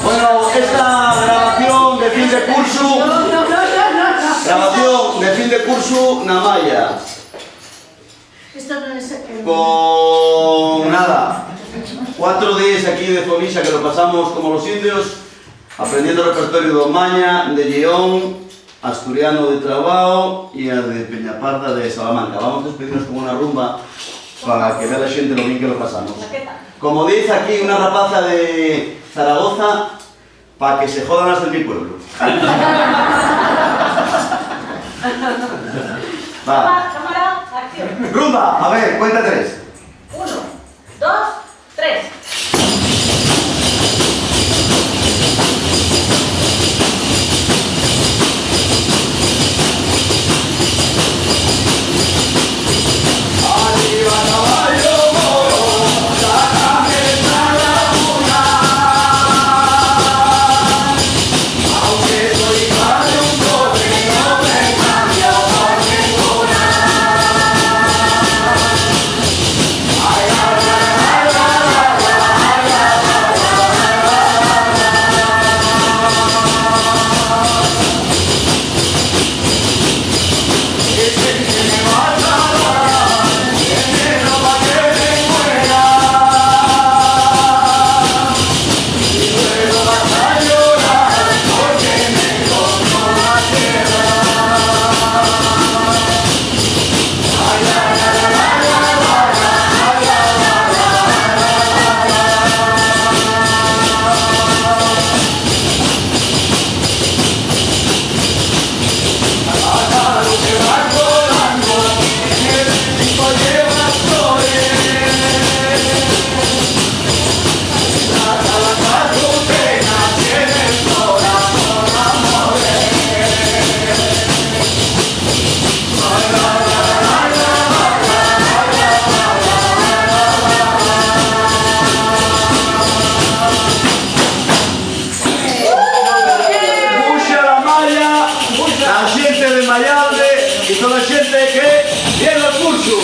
Bueno, esta grabación de fin de curso na Maya. Con nada, 4 días aquí de Zonisha que lo pasamos como los indios, aprendiendo el repertorio de Omaña, de León, asturiano de Trabao y a de Peñaparda de Salamanca. Vamos a despedirnos con una rumba para que vea la gente lo bien que lo pasamos. Como dice aquí una rapaza de Zaragoza, para que se jodan hasta en mi pueblo. Va. Rumba, a ver, cuenta 3. 1, 2, 3. Y toda la gente que viene al curso.